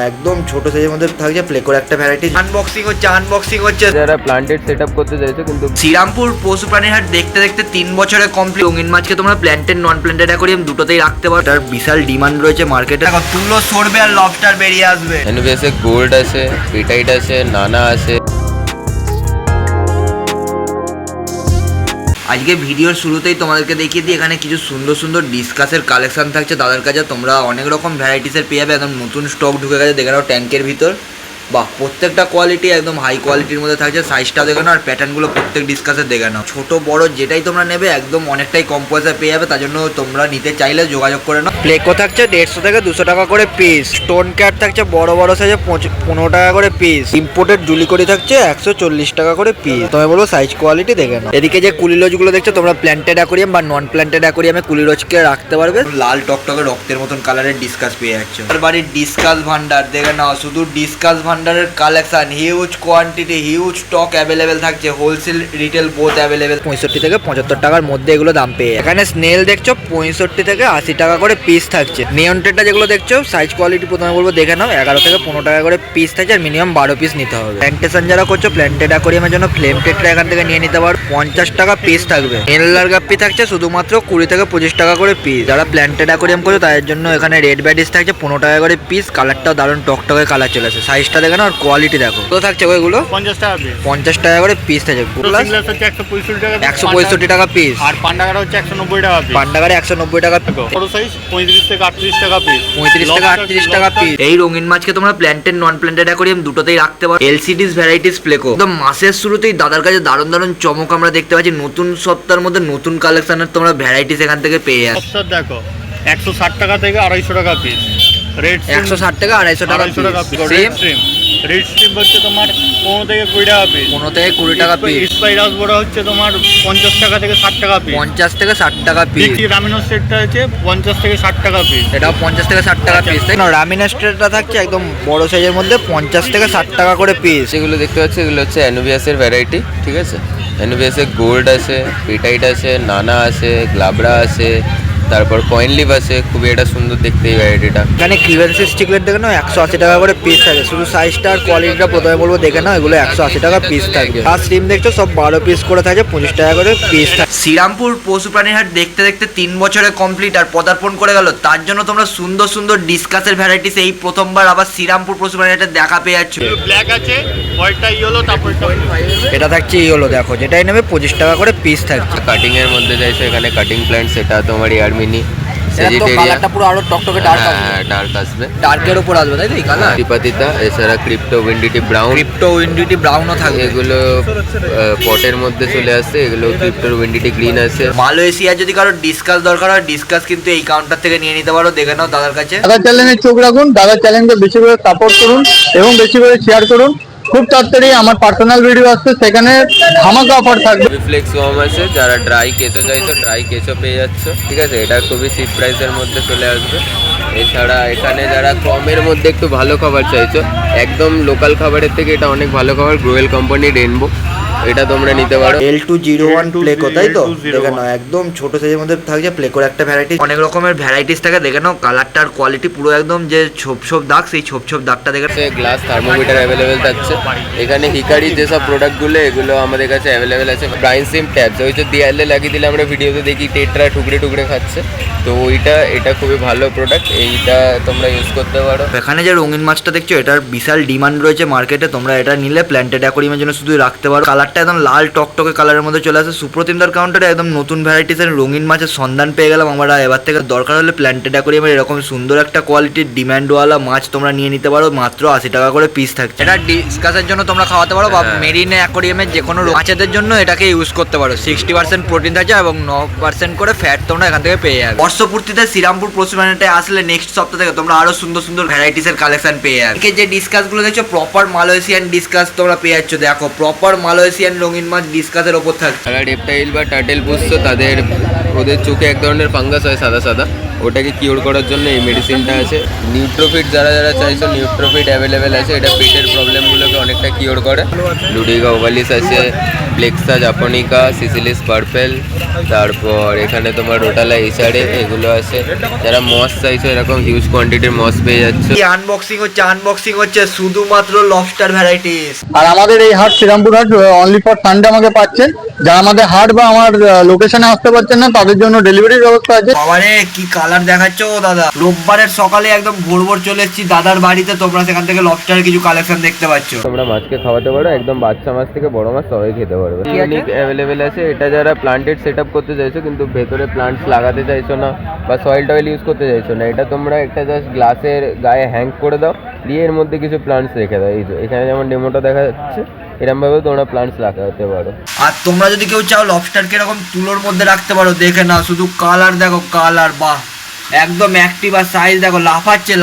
একদম ছোট সাইজের মধ্যে থাকছে প্লেকোর একটা ভ্যারাইটি। আনবক্সিং হচ্ছে যারা প্ল্যান্টেড সেটআপ করতে চাইছে, কিন্তু শ্রীরামপুর পশু প্রাণীর হাট দেখতে দেখতে 3 বছরে কমপ্লিট। রঙিন মাছকে তোমরা প্ল্যান্টেড নন প্ল্যান্টেড অ্যাকোরিয়াম দুটোতেই রাখতে পারো। তার বিশাল ডিমান্ড রয়েছে মার্কেটে। দেখো তুলো সরবে আর লবস্টার বেরিয়ে আসবে। এনভিএসএ গোল্ড আছে, পিটাইট আছে, নানা আছে। আজকে ভিডিওর শুরুতেই তোমাদেরকে দেখিয়ে দিই এখানে কিছু সুন্দর সুন্দর ডিসকাসের কালেকশন থাকছে দাদার কাছে। তোমরা অনেক রকম ভ্যারাইটিসের পেয়ে যাবে। একদম নতুন স্টক ঢুকে গেছে, দেখে নাও ট্যাঙ্কের ভিতর। বাহ, প্রত্যেকটা কোয়ালিটি একদম হাই কোয়ালিটির মধ্যে থাকছে। সাইজটা দেখে নাও আর প্যাটার্নগুলো প্রত্যেক ডিসকাসের দেখে নাও। ছোট বড় যেটাই তোমরা নেবে একদম অনেকটাই কম পয়সায় পেয়ে যাবে। তার জন্য তোমরা নিতে চাইলে যোগাযোগ করে নাও। প্লেকো থাকছে 150 থেকে 200 টাকা করে পিস। স্টোন ক্যাট থাকছে বড় বড় সাইজে 15 টাকা করে পিস। ইম্পোর্টেড জুলিকড়ি থাকছে 140 টাকা করে পিস। তোমায় বলবো সাইজ কোয়ালিটি দেখে নাও। এদিকে যে কুলিরোজগুলো দেখছো তোমরা প্ল্যান্টেড অ্যাকোরিয়াম বা নন প্ল্যান্টেড অ্যাকোরিয়ামে কুলিরোজকে রাখতে পারবে। লাল টকটকে রক্তের মতন কালারের ডিসকাস পেয়ে যাচ্ছ। আর বাড়ির ডিসকাস ভান্ডার দেখে নাও। শুধু ডিসকাস ভান্ডারের collection huge quantity, huge stock available থাকছে। Wholesale retail both available. 65 থেকে 75 টাকার মধ্যে এগুলো দাম পেয়ে। এখানে স্নেল দেখছো 65 থেকে 80 টাকা করে পিস থাকছে। নিয়ন টেটটা যেগুলো দেখছো সাইজ কোয়ালিটি প্রথমে বলবো দেখে নাও। 11 থেকে 15 টাকা করে পিস থাকছে আর মিনিমাম 12 পিস নিতে হবে। প্ল্যান্টেশন যারা করছো প্ল্যান্টেড অ্যাকোরিয়ামের জন্য ফ্লেম টেটটা এখান থেকে নিয়ে নিতে পারো। 50 টাকা পিস থাকবে। এনলার গাপ্পি থাকছে শুধুমাত্র 20 থেকে 25 টাকা করে পিস। যারা প্ল্যান্টেড অ্যাকোরিয়াম করছো তাদের জন্য এখানে রেড ব্যাডিস থাকছে 15 টাকা করে পিস। কালারটাও দারুণ টকটকে কালার চলে আসে। সাইজটা দেখে নাও আর কোয়ালিটি দেখো। তো থাকছে ওইগুলো 50 টাকা পিস। 50 টাকা করে পিস থাকছে। সিঙ্গেলস হচ্ছে 165 টাকা, 165 টাকা পিস। আর পান্ডাগাড়া হচ্ছে 190 টাকা পিস। পান্ডাগাড়ি 190 টাকা পিস। বড় সাইজ 35 থেকে 38 টাকা পিস। 35 থেকে 38 টাকা পিস। এই রঙিন মাছকে তোমরা প্ল্যান্টেড নন প্ল্যান্টেড অ্যাকোরিয়াম দুটোতেই রাখতে পারো। এলসিডিস ভ্যারাইটিস প্লেকো। একদম মাসের শুরুতেই দাদার কাছে দারুণ দারুণ চমক আমরা দেখতে পাচ্ছি। নতুন সপ্তাহের মধ্যে নতুন কালেকশনের তোমরা ভ্যারাইটিস এখান থেকে পেয়ে যাচ্ছ। সব দেখো 160 টাকা থেকে 250 টাকা পিস। রেড 160 টাকা 250 টাকা piece. Red stream, red stream হচ্ছে তোমার 15 থেকে 20 টাকা পিস। 15 থেকে 20 টাকা পিস। স্পাইরাস বড় হচ্ছে তোমার 50 টাকা থেকে 60 টাকা পিস। 50 থেকে 60 টাকা পিস। রামিনো সেটটা হচ্ছে 50 থেকে 60 টাকা পিস। এটাও 50 থেকে 60 টাকা পিস। তাই না? রামিনা স্ট্রেটটা থাকছে একদম বড় সাইজের মধ্যে 50 থেকে 60 টাকা করে পিস। সেগুলো দেখতে পাচ্ছি, এগুলো হচ্ছে এনভিএসের ভ্যারাইটি, ঠিক আছে। এনভিএসএ গোল্ড আছে, পিটাইট আছে, নানা আছে, গ্লাবরা আছে, তারপর কয়েন লিভ আছে। খুবই এটা সুন্দর দেখতে এই ভ্যারাইটিটা। এখানে ক্লিভেন্সিস স্টিকলেট দেখে নাও 180 টাকা করে পিস থাকে। শুধু সাইজটা আর কোয়ালিটিটা প্রথমে বলবো দেখে নাও। এগুলো 180 টাকা পিস থাকবে। আর স্টিম দেখছো সব 12 পিস করে থাকে, 25 টাকা করে পিস থাকে। শ্রীরামপুর পশু প্রাণীর হাট দেখতে দেখতে 3 বছরে কমপ্লিট আর পদার্পণ করে গেল। তার জন্য তোমরা সুন্দর সুন্দর ডিসকাসের ভ্যারাইটিস এই প্রথমবার আবার শ্রীরামপুর পশু প্রাণীর হাটে দেখা পেয়ে যাচ্ছ। ব্ল্যাক আছে, হোয়াইটটা ইয়েলো, তারপর এটা থাকছে ইয়েলো, দেখো যেটাই নেবে 25 টাকা করে পিস থাকছে। কাটিং এর মধ্যে যাইছে এখানে কাটিং প্ল্যান্ট, সেটা তোমার ইয়ারমিনি কালারটা পুরো আরো টকটকে ডার্ক আসবে। ডার্ক আসবে, ডার্কের উপর আসবে, তাই তো এই কালার। টিপাতিতা, এছাড়া ক্রিপ্টো উইন্ডিটি ব্রাউন। ক্রিপ্টো উইন্ডিটি ব্রাউনও থাকবে। এগুলো পটের মধ্যে চলে আসছে। এগুলো ক্রিপ্টোর উইন্ডিটি গ্রিন আছে। মালয়েশিয়া যদি কারো ডিসকাস দরকার হয় ডিসকাস কিন্তু এই কাউন্টার থেকে নিয়ে নিতে পারো। দেখে নাও দাদার কাছে। দাদার চ্যানেলে চোখ রাখুন, দাদার চ্যানেলকে বেশি করে সাপোর্ট করুন এবং বেশি করে শেয়ার করুন। খুব তাড়াতাড়ি আমার পার্সোনাল ভিডিও আসছে, সেখানে ধামাকা অফার থাকবে। রিফ্লেক্স ওয়ার্ম আছে, যারা ড্রাই কেঁচো চাইছো ড্রাই কেঁচো পেয়ে যাচ্ছ, ঠিক আছে। এটা খুবই চিপ প্রাইসের মধ্যে চলে আসবে। এছাড়া এখানে যারা কমের মধ্যে একটু ভালো খাবার চাইছো, একদম লোকাল খাবারের থেকে এটা অনেক ভালো খাবার। গ্রোয়েল কোম্পানি রেনবো, এটা তোমরা নিতে পারো। L201 প্লেকো, তাই তো? দেখে নাও একদম ছোট সাইজের মধ্যে থাকছে প্লেকোর একটা ভ্যারাইটি। অনেক রকমের ভ্যারাইটিস থাকে। দেখে নাও কালারটা আর কোয়ালিটি পুরো একদম যে ছোপ ছোপ দাগ, সেই ছোপ ছোপ দাগটা দেখে। গ্লাস থার্মোমিটার অ্যাভেলেবেল থাকছে এখানে। হিকারি যেসব প্রোডাক্টগুলো এগুলো আমাদের কাছে অ্যাভেলেবেল আছে। ব্রাইন সিম ট্যাবস, ওই যে দেয়ালে লাগিয়ে দিলে আমরা ভিডিওতে দেখি টেট্রা টুকরে টুকরে খাচ্ছে, তো এটা খুবই ভালো প্রোডাক্ট। এইটা তোমরা ইউজ করতে পারো। এখানে যে রঙিন মাছটা দেখছো এটার বিশাল ডিমান্ড রয়েছে মার্কেটে। তোমরা এটা নিলে প্ল্যান্টেড অ্যাকোরিয়ামের জন্য শুধু রাখতে পারো। কালারটা একদম লাল টকটকে কালারের মধ্যে চলে আসে। সুপ্রতিমদার কাউন্টারে একদম নতুন ভ্যারাইটিসের রঙিন মাছের সন্ধান পেয়ে গেলাম আমরা। এবার থেকে দরকার হলে প্ল্যান্টেড অ্যাকোরিয়ামের এরকম সুন্দর একটা কোয়ালিটির ডিমান্ডওয়ালা মাছ তোমরা নিয়ে নিতে পারো। মাত্র 80 টাকা করে পিস থাকছে। এটা ডিসকাসের জন্য তোমরা খাওয়াতে পারো বা মেরিনে অ্যাকোরিয়ামের যে কোনো মাছেদের জন্য এটাকে ইউজ করতে পারো। 60% প্রোটিন থাকে এবং 9% করে ফ্যাট তোমরা এখান থেকে পেয়ে যাবে। বর্ষপূর্তিতে শ্রীরামপুর পশু প্রাণীতে আসলে নেক্সট সপ্তাহ থেকে তোমরা আরো সুন্দর সুন্দর ভ্যারাইটিসের কালেকশন পেয়ে যাবে। যে ডিসকাসগুলো দেখছো প্রপার মালয়েশিয়ান ডিসকাস তোমরা পেয়ে যাচ্ছ। দেখো প্রপার মালয়েশিয়ান রঙিন মাছ ডিসকাসের ওপর থাকছে। যারা রেপটাইল বা টার্টেল পুষছো তাদের ওদের চোখে এক ধরনের ফাঙ্গাস হয় সাদা সাদা, ওটাকে কিওর করার জন্য এই মেডিসিনটা আছে। নিউট্রোফিট যারা যারা চাইছো, নিউট্রোফিট অ্যাভেলেবেল আছে, এটা পেটের প্রবলেমগুলোকে অনেকটা কিওর করে। লুডিগা ওভালিস আছে, প্লেক্সা জাপনিকা, সিসিলিস পার্পেল, তারপর এখানে তোমার রোটালা এইচআরএ এগুলো আছে। যারা মস চাইছো এরকম হিউজ কোয়ান্টিটির মস পেয়ে যাচ্ছে। আনবক্সিং হচ্ছে শুধুমাত্র লবস্টার ভ্যারাইটিস। আর আমাদের এই হাট শ্রীরামপুর হাট অনলি ফর সানডে আমাকে পাচ্ছেন। যারা আমাদের হাট বা আমার লোকেশনে আসতে পারছেন না তাদের জন্য ডেলিভারির ব্যবস্থা আছে। বাবারে কি কালার দেখাচ্ছ ও দাদা! রোববারের সকালে একদম ভোর চলে এসেছি দাদার বাড়িতে। তোমরা সেখান থেকে লবস্টারের কিছু কালেকশন দেখতে পাচ্ছ। তোমরা মাছকে খাওয়াতে পারো, একদম বাচ্চা মাছ থেকে বড় মাছ সবাই খেতে পারবে। ইউনিক অ্যাভেলেবেল আছে। এটা যারা প্লান্টেড সেট আপ করতে চাইছো কিন্তু ভেতরে প্লান্টস লাগাতে চাইছো না বা সয়েল টয়েল ইউজ করতে চাইছো না, এটা তোমরা একটা জাস্ট গ্লাসের গায়ে হ্যাং করে দাও, দিয়ে এর মধ্যে কিছু প্লান্টস রেখে দাও। এই যে এখানে যেমন ডেমোটা দেখা যাচ্ছে, এরকম ভাবে তোমরা প্লান্টস লাগাতে পারো। আর তোমরা যদি কেউ চাও লবস্টারকে এরকম তুলোর মধ্যে রাখতে পারো, দেখে না শুধু কালার দেখো, কালার বাহ একদম অ্যাক্টিভ। আর সাইজ দেখো, লাফাচ্ছে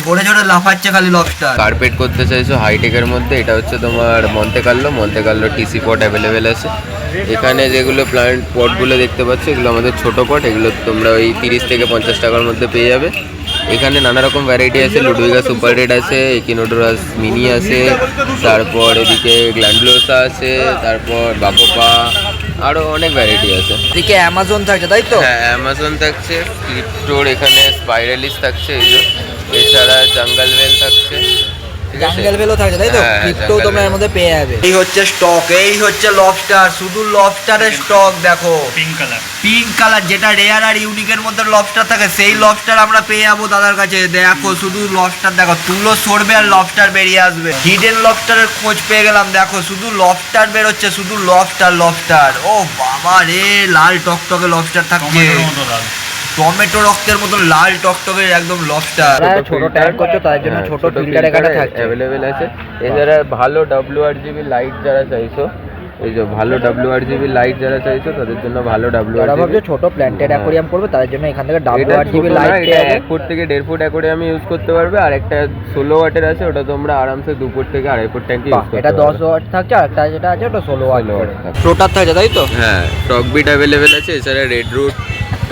ঝরে লাফাচ্ছে খালি লবস্টার। কার্পেট করতে চাইছো হাইটেকের মধ্যে, এটা হচ্ছে তোমার মন্তে কার্লো টিসি পট অ্যাভেলেবেল আছে। এখানে যেগুলো প্লান্ট পটগুলো দেখতে পাচ্ছ এগুলো আমাদের ছোট পট, এগুলো তোমরা ওই 30 থেকে 50 টাকার মধ্যে পেয়ে যাবে। এখানে নানা রকম ভ্যারাইটি আছে, লুডুইগা সুপার রেড আছে, একিনোডোরাস মিনি আছে, তারপর এদিকে গ্ল্যান্ডুলোসা আছে, তারপর বাকোপা, আরও অনেক ভ্যারাইটি আছে। এদিকে অ্যামাজন থাকছে তাই তো? হ্যাঁ, অ্যামাজন থাকছে, ক্রিপ্টোর এখানে স্পাইরালিস থাকছে, এই যে এছাড়া জাঙ্গল ভেল থাকছে, ঠিক আছে, জাঙ্গল ভেলও থাকছে তাই তো? হ্যাঁ, ক্রিপ্টো jungle তোমরা এর whale। মধ্যে পেয়ে যাবে। এই হচ্ছে স্টক, এই হচ্ছে লবস্টার, শুধু লবস্টারের স্টক দেখো। পিঙ্ক কালার যেটা রেয়ার আর ইউনিকের মধ্যে লবস্টার থাকে, সেই লবস্টার আমরা পেয়ে যাবো দাদার কাছে। দেখো শুধু লবস্টার দেখো, তুলো সরবে আর লবস্টার বেরিয়ে আসবে। হিডেন লবস্টারের খোঁজ পেয়ে গেলাম, দেখো শুধু লবস্টার বেরোচ্ছে, শুধু লবস্টার। ও বাবা রে, লাল টকটকে লবস্টার থাকছে, টমেটো রক্তের মতন লাল টকটকে একদম লবস্টার। ছোট ট্যাঙ্ক করছো তার জন্য ছোট ফিল্টার এখানে থাকছে অ্যাভেলেবেল আছে। এছাড়া ভালো WRGB লাইট যারা চাইছো, এই যে ভালো WRGB লাইট যারা চাইছো তাদের জন্য ভালো WRGB। ছোট প্ল্যান্টেড অ্যাকোরিয়াম করবে তাদের জন্য এখান থেকে WRGB লাইট পেয়ে যাবে। 1 ফুট থেকে 1.5 ফুট অ্যাকোরিয়ামে ইউজ করতে পারবে। আর একটা 16 ওয়াটের আছে, ওটা তোমরা আরামসে 2 ফুট থেকে 2.5 ফুট ট্যাঙ্কে ইউজ করতে পারবে। এটা 10 ওয়াট থাকছে, আর একটা যেটা আছে ওটা 16 ওয়াট ফ্লোটার থাকছে তাই তো? হ্যাঁ, টক বিট অ্যাভেলেবেল আছে। এছাড়া রেড রুট,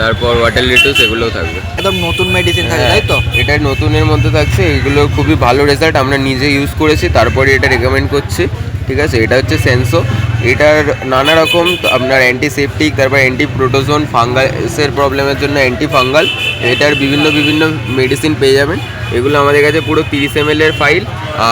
তারপর ওয়াটার লিটুস এগুলোও থাকবে। একদম নতুন মেডিসিন থাকে তাই তো? এটা নতুনের মধ্যে থাকছে, এগুলো খুবই ভালো রেজাল্ট, আমরা নিজে ইউজ করেছি তারপরে এটা রেকমেন্ড করছি, ঠিক আছে। এটা হচ্ছে সেন্সো, এটার নানা রকম আপনার অ্যান্টিসেপটিক, তারপর অ্যান্টি প্রোটোজোন, ফাঙ্গাসের প্রবলেমের জন্য অ্যান্টি ফাঙ্গাল, এটার বিভিন্ন মেডিসিন পেয়ে যাবেন। এগুলো আমাদের কাছে পুরো 30 ml এর ফাইল,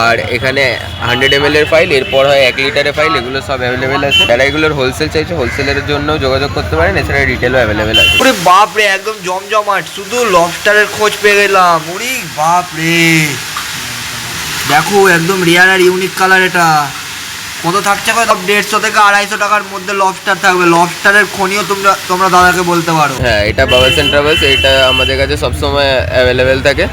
আর এখানে 100 ml এর ফাইল, এরপর হয় 1 লিটারের ফাইল, এগুলো সব অ্যাভেলেবেল আছে। যারা এগুলোর হোলসেল চাইছে হোলসেলের জন্য যোগাযোগ করতে পারেন, এছাড়া রিটেলও অ্যাভেলেবেল আছে। ওরে বাপ রে, একদম জমজমাট, শুধু লবস্টারের খোঁজ পেয়ে গেলাম। ওরে বাপ রে, দেখো একদম রিয়ার আর ইউনিক কালার। এটা কত থাকছে? 150 থেকে 250 টাকার মধ্যে লবস্টার থাকবে। লবস্টারের খনিও তোমরা দাদাকে বলতে পারো। হ্যাঁ, এটা বাবলস অ্যান্ড ট্রাভেলস, এটা আমাদের কাছে সবসময় অ্যাভেলেবেল থাকে।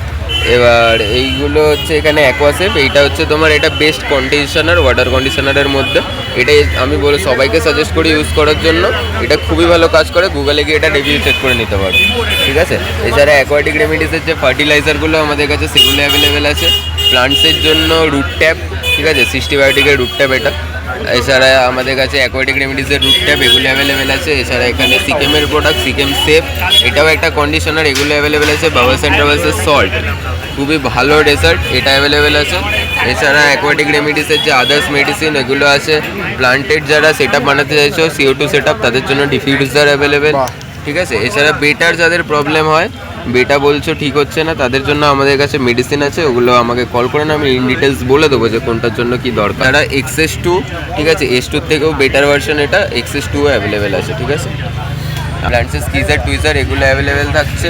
এবার এইগুলো হচ্ছে এখানে অ্যাকোয়াসেফ, এইটা হচ্ছে তোমার এটা বেস্ট কন্ডিশনার, ওয়াটার কন্ডিশনারের মধ্যে। এটাই আমি বলে সবাইকে সাজেস্ট করি ইউজ করার জন্য, এটা খুবই ভালো কাজ করে। গুগলে গিয়ে এটা রিভিউ চেক করে নিতে পারো, ঠিক আছে। এছাড়া অ্যাকোয়াটিক রেমিডিসের যে ফার্টিলাইজারগুলো আমাদের কাছে সেগুলো অ্যাভেলেবেল আছে। প্লান্টসের জন্য রুট ট্যাপ, ঠিক আছে, 60 বায়োটিকের রুট ট্যাপ এটা। এছাড়া আমাদের কাছে অ্যাকোয়াটিক রেমিডিসের রুট ট্যাপ, এগুলো অ্যাভেলেবেল আছে। এছাড়া এখানে সিকেমের প্রোডাক্ট, সিকেম সেফ, এটাও একটা কন্ডিশনার, এগুলো অ্যাভেলেবেল আছে। বাবলস অ্যান্ড ট্রাভেলসের সল্ট, খুবই ভালো রেজাল্ট, এটা অ্যাভেলেবেল আছে। এছাড়া অ্যাকোয়াটিক রেমিডিসের যে আদার্স মেডিসিন এগুলো আছে। প্লান্টেড যারা সেট আপ বানাতে চাইছো, CO2 সেট আপ, তাদের জন্য ডিফিউজার অ্যাভেলেবেল, ঠিক আছে। এছাড়া বেটার যাদের প্রবলেম হয়, বেটা বলছো ঠিক হচ্ছে না, তাদের জন্য আমাদের কাছে মেডিসিন আছে, ওগুলো আমাকে কল করেন, আমি ইন ডিটেলস বলে দেবো যে কোনটার জন্য কি দরকার। তারা XS2, ঠিক আছে, S2 থেকেও বেটার ভার্সন এটা, XS2 অ্যাভেলেবেল আছে, ঠিক আছে। প্ল্যান্টসের স্কিজার টুইজার এগুলো অ্যাভেলেবেল থাকছে,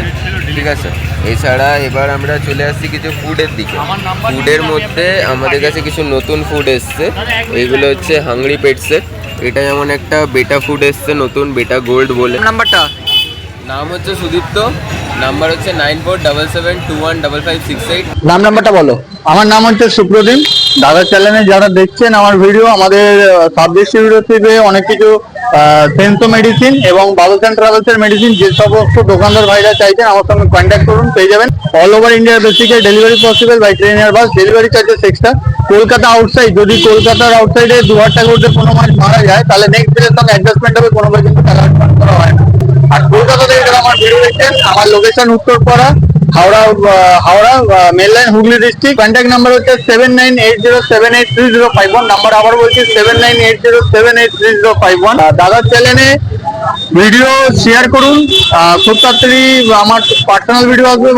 ঠিক আছে। এছাড়া এবার আমরা চলে আসছি কিছু ফুডের দিকে। ফুডের মধ্যে আমাদের কাছে কিছু নতুন ফুড এসছে, এইগুলো হচ্ছে হাংরি পেটসের। এটা যেমন একটা বেটা ফুড এসছে নতুন, বেটা গোল্ড বলে। নাম্বারটা নাম হচ্ছে সুদীপ্ত, নাম্বার হচ্ছে 9477215568। নাম্বারটা বলো। আমার নাম হচ্ছে সুপ্রদীপ। দাদার চ্যানেলে যারা দেখছেন আমার ভিডিও, আমাদের সাব ডিস্ট্রিবিউটর থেকে অনেক কিছু সেন্সো মেডিসিন এবং বাবলস অ্যান্ড ট্রাভেলসের মেডিসিন যে সমস্ত দোকানদার ভাইরা চাইছেন আমার সঙ্গে কন্ট্যাক্ট করুন, পেয়ে যাবেন। অল ওভার ইন্ডিয়ার বেসিকে ডেলিভারি পসিবল বাই ট্রেন আর bus. Delivery charges extra. Kolkata outside, যদি কলকাতার আউটসাইডে 2000 টাকা উঠে কোনো মাছ মারা যায় তাহলে নেক্সট ডের সঙ্গে অ্যাডজাস্টমেন্ট হবে, কোনো কিন্তু টাকা অ্যাডভান্স করা হয় না। আর কলকাতা থেকে যারা আমার ভিডিও দেখছেন, আমার location Uttarpara, Howrah main line, Hooghly district. Contact number হচ্ছে 7980783051। নাম্বার আবার বলছি 7980783051। দাদার চ্যানেলে ভিডিও শেয়ার করুন, খুব তাড়াতাড়ি আমার পার্সোনাল ভিডিও আসবে।